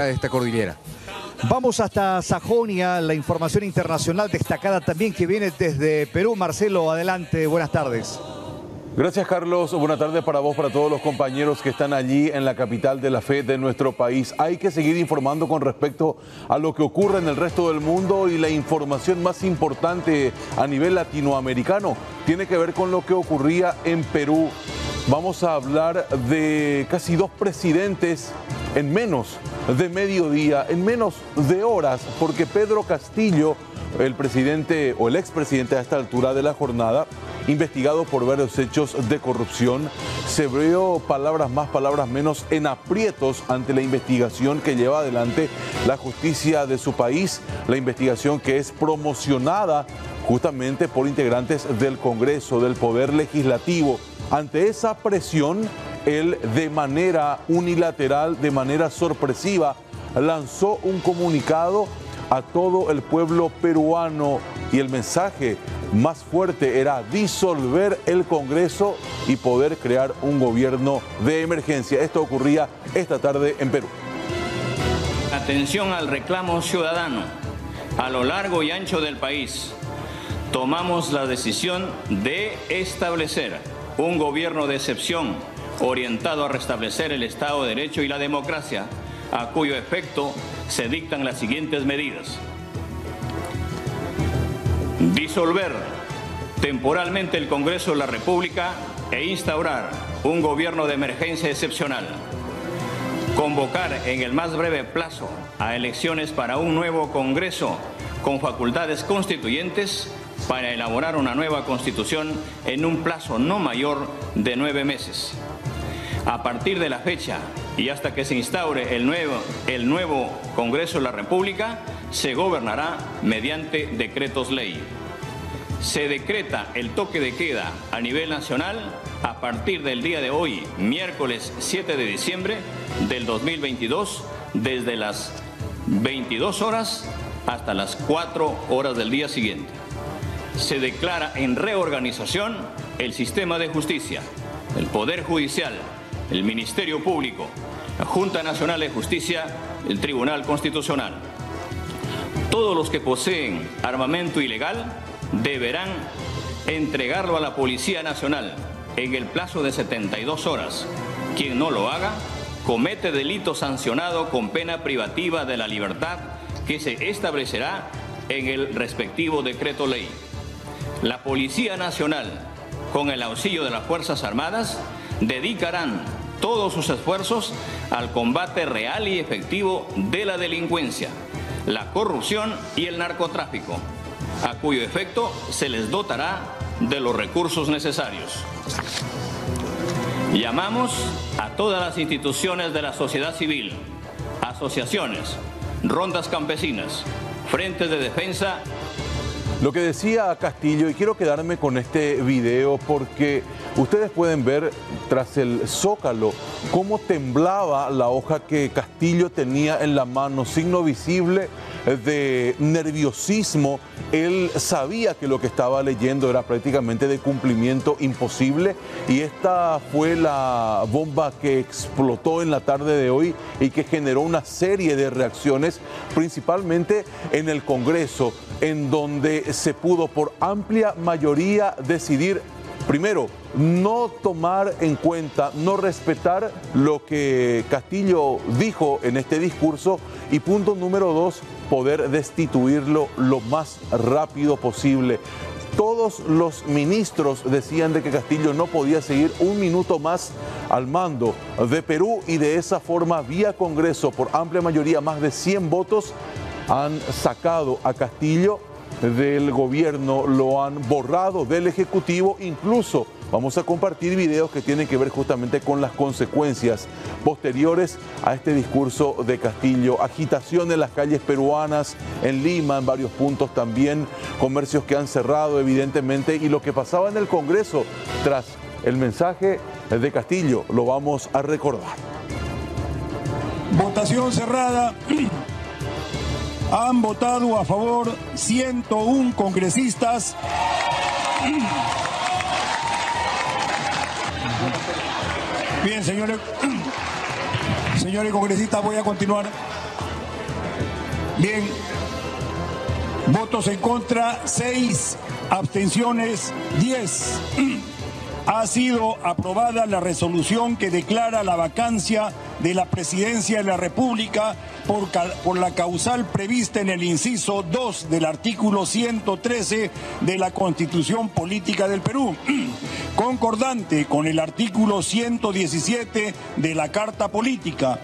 de esta cordillera. Vamos hasta Sajonia, la información internacional destacada también que viene desde Perú. Marcelo, adelante, buenas tardes. Gracias, Carlos. Buenas tardes para vos, para todos los compañeros que están allí en la capital de la fe de nuestro país. Hay que seguir informando con respecto a lo que ocurre en el resto del mundo, y la información más importante a nivel latinoamericano tiene que ver con lo que ocurría en Perú. Vamos a hablar de casi 2 presidentes en menos de mediodía, en menos de horas, porque Pedro Castillo, el presidente o el expresidente a esta altura de la jornada, investigado por varios hechos de corrupción, se vio palabras más, palabras menos en aprietos ante la investigación que lleva adelante la justicia de su país, la investigación que es promocionada justamente por integrantes del Congreso, del Poder Legislativo. Ante esa presión, él de manera unilateral, de manera sorpresiva, lanzó un comunicado a todo el pueblo peruano, y el mensaje más fuerte era disolver el Congreso y poder crear un gobierno de emergencia. Esto ocurría esta tarde en Perú. Atención al reclamo ciudadano. A lo largo y ancho del país, tomamos la decisión de establecer un gobierno de excepción orientado a restablecer el Estado de Derecho y la democracia, a cuyo efecto se dictan las siguientes medidas. Disolver temporalmente el Congreso de la República e instaurar un gobierno de emergencia excepcional. Convocar en el más breve plazo a elecciones para un nuevo Congreso con facultades constituyentes para elaborar una nueva Constitución en un plazo no mayor de 9 meses. A partir de la fecha y hasta que se instaure el nuevo Congreso de la República, se gobernará mediante decretos ley. Se decreta el toque de queda a nivel nacional a partir del día de hoy, miércoles 7 de diciembre del 2022, desde las 22 horas hasta las 4 horas del día siguiente. Se declara en reorganización el sistema de justicia, el Poder Judicial, el Ministerio Público, la Junta Nacional de Justicia, el Tribunal Constitucional. Todos los que poseen armamento ilegal deberán entregarlo a la Policía Nacional en el plazo de 72 horas. Quien no lo haga comete delito sancionado con pena privativa de la libertad que se establecerá en el respectivo decreto ley. La Policía Nacional, con el auxilio de las Fuerzas Armadas, dedicarán todos sus esfuerzos al combate real y efectivo de la delincuencia, la corrupción y el narcotráfico, a cuyo efecto se les dotará de los recursos necesarios. Llamamos a todas las instituciones de la sociedad civil, asociaciones, rondas campesinas, frentes de defensa. Lo que decía Castillo, y quiero quedarme con este video porque ustedes pueden ver tras el zócalo cómo temblaba la hoja que Castillo tenía en la mano, signo visible de nerviosismo. Él sabía que lo que estaba leyendo era prácticamente de cumplimiento imposible, y esta fue la bomba que explotó en la tarde de hoy y que generó una serie de reacciones, principalmente en el Congreso, en donde se pudo por amplia mayoría decidir, primero, no tomar en cuenta, no respetar lo que Castillo dijo en este discurso, y punto número 2, poder destituirlo lo más rápido posible. Todos los ministros decían de que Castillo no podía seguir un minuto más al mando de Perú, y de esa forma, vía Congreso, por amplia mayoría, más de 100 votos, han sacado a Castillo del gobierno, lo han borrado del Ejecutivo. Incluso vamos a compartir videos que tienen que ver justamente con las consecuencias posteriores a este discurso de Castillo. Agitación en las calles peruanas, en Lima, en varios puntos también, comercios que han cerrado evidentemente, y lo que pasaba en el Congreso tras el mensaje de Castillo, lo vamos a recordar. Votación cerrada. Han votado a favor 101 congresistas. Bien, señores congresistas, voy a continuar. Bien, votos en contra 6, abstenciones 10. Ha sido aprobada la resolución que declara la vacancia de la presidencia de la República por la causal prevista en el inciso 2 del artículo 113 de la Constitución Política del Perú, concordante con el artículo 117 de la Carta Política.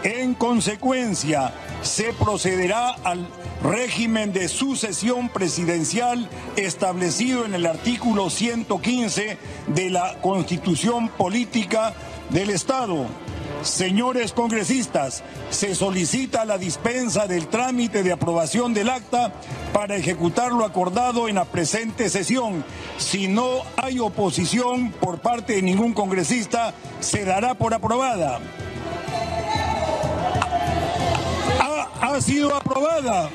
En consecuencia, se procederá al régimen de sucesión presidencial establecido en el artículo 115 de la Constitución Política del Estado. Señores congresistas, se solicita la dispensa del trámite de aprobación del acta para ejecutar lo acordado en la presente sesión. Si no hay oposición por parte de ningún congresista, se dará por aprobada. Ha sido aprobada.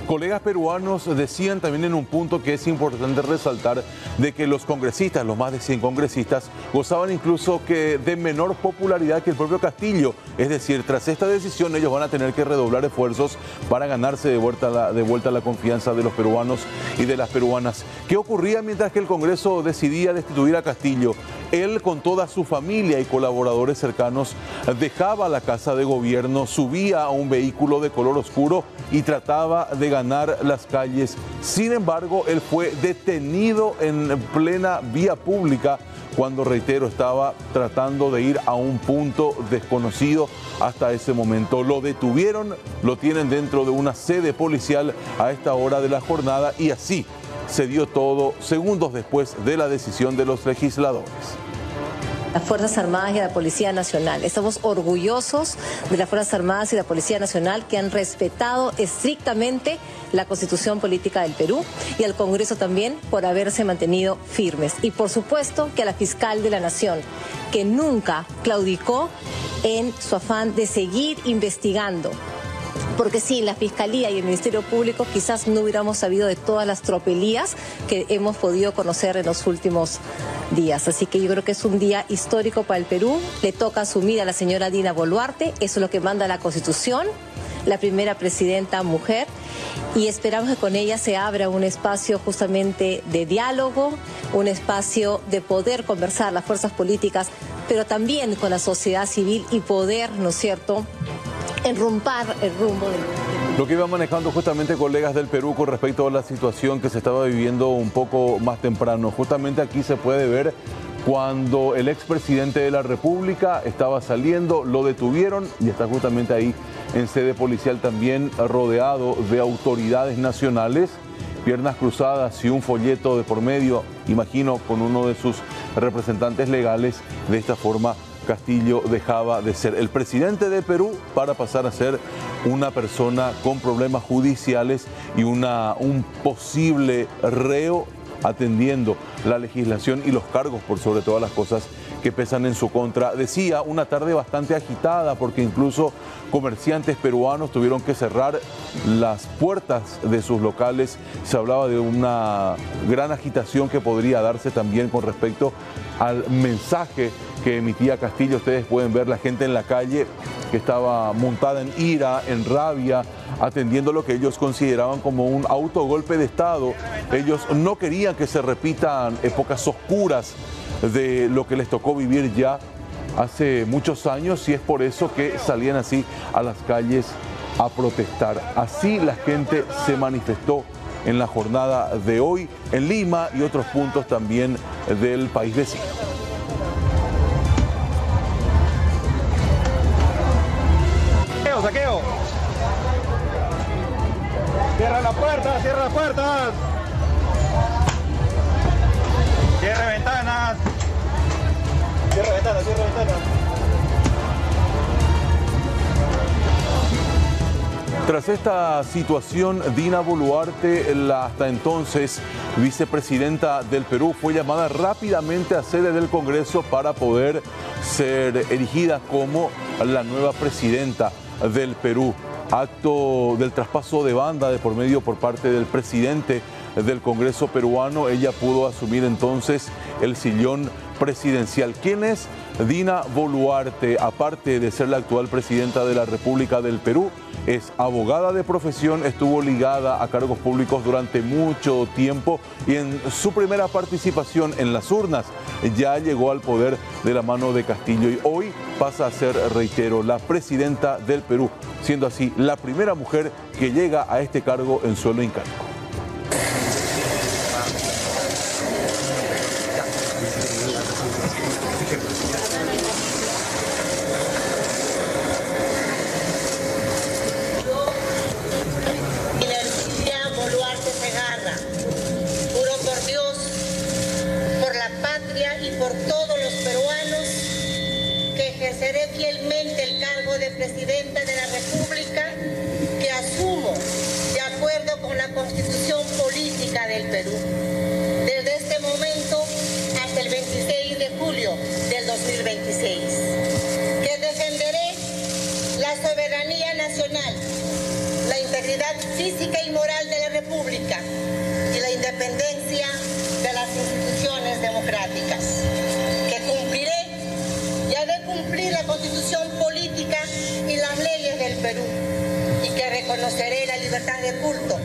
Colegas peruanos decían también en un punto que es importante resaltar de que los congresistas, los más de 100 congresistas, gozaban incluso que de menor popularidad que el propio Castillo. Es decir, tras esta decisión ellos van a tener que redoblar esfuerzos para ganarse de vuelta la confianza de los peruanos y de las peruanas. ¿Qué ocurría mientras que el Congreso decidía destituir a Castillo? Él, con toda su familia y colaboradores cercanos, dejaba la casa de gobierno, subía a un vehículo de color oscuro y trataba de ganar las calles. Sin embargo, él fue detenido en plena vía pública cuando, reitero, estaba tratando de ir a un punto desconocido hasta ese momento. Lo detuvieron, lo tienen dentro de una sede policial a esta hora de la jornada y así se dio todo segundos después de la decisión de los legisladores. Las Fuerzas Armadas y la Policía Nacional. Estamos orgullosos de las Fuerzas Armadas y la Policía Nacional que han respetado estrictamente la Constitución Política del Perú y al Congreso también por haberse mantenido firmes. Y por supuesto que a la Fiscal de la Nación, que nunca claudicó en su afán de seguir investigando. Porque sin la Fiscalía y el Ministerio Público quizás no hubiéramos sabido de todas las tropelías que hemos podido conocer en los últimos días. Así que yo creo que es un día histórico para el Perú. Le toca asumir a la señora Dina Boluarte, eso es lo que manda la Constitución, la primera presidenta mujer, y esperamos que con ella se abra un espacio justamente de diálogo, un espacio de poder conversar las fuerzas políticas, pero también con la sociedad civil y poder, ¿no es cierto?, enrumpar el rumbo del... Lo que iban manejando justamente colegas del Perú con respecto a la situación que se estaba viviendo un poco más temprano. Justamente aquí se puede ver cuando el expresidente de la República estaba saliendo, lo detuvieron y está justamente ahí en sede policial también rodeado de autoridades nacionales, piernas cruzadas y un folleto de por medio, imagino, con uno de sus representantes legales. De esta forma Castillo dejaba de ser el presidente de Perú para pasar a ser una persona con problemas judiciales y un posible reo atendiendo la legislación y los cargos por sobre todas las cosas que pesan en su contra. Decía, una tarde bastante agitada porque incluso comerciantes peruanos tuvieron que cerrar las puertas de sus locales. Se hablaba de una gran agitación que podría darse también con respecto al mensaje que emitía Castillo. Ustedes pueden ver la gente en la calle que estaba montada en ira, en rabia, atendiendo lo que ellos consideraban como un autogolpe de Estado. Ellos no querían que se repitan épocas oscuras de lo que les tocó vivir ya hace muchos años, y es por eso que salían así a las calles a protestar. Así la gente se manifestó en la jornada de hoy en Lima y otros puntos también del país vecino. Saqueo. Cierra la puerta, cierra las puertas. Cierre ventanas. Cierra ventanas, cierra ventanas. Tras esta situación, Dina Boluarte, la hasta entonces vicepresidenta del Perú, fue llamada rápidamente a sede del Congreso para poder ser erigida como la nueva presidenta del Perú. acto del traspaso de banda de por medio por parte del presidente del Congreso peruano, ella pudo asumir entonces el sillón presidencial. ¿Quién es Dina Boluarte? Aparte de ser la actual presidenta de la República del Perú, es abogada de profesión, estuvo ligada a cargos públicos durante mucho tiempo y en su primera participación en las urnas ya llegó al poder de la mano de Castillo y hoy pasa a ser, reitero, la presidenta del Perú, siendo así la primera mujer que llega a este cargo en suelo incaico. Y por todos los peruanos que ejerceré fielmente el cargo de Presidenta de la República, que asumo de acuerdo con la Constitución Política del Perú, desde este momento hasta el 26 de julio del 2026, que defenderé la soberanía nacional, la integridad física y moral de la República y la independencia de las instituciones democráticas, que cumpliré y ha de cumplir la Constitución política y las leyes del Perú, y que reconoceré la libertad de culto,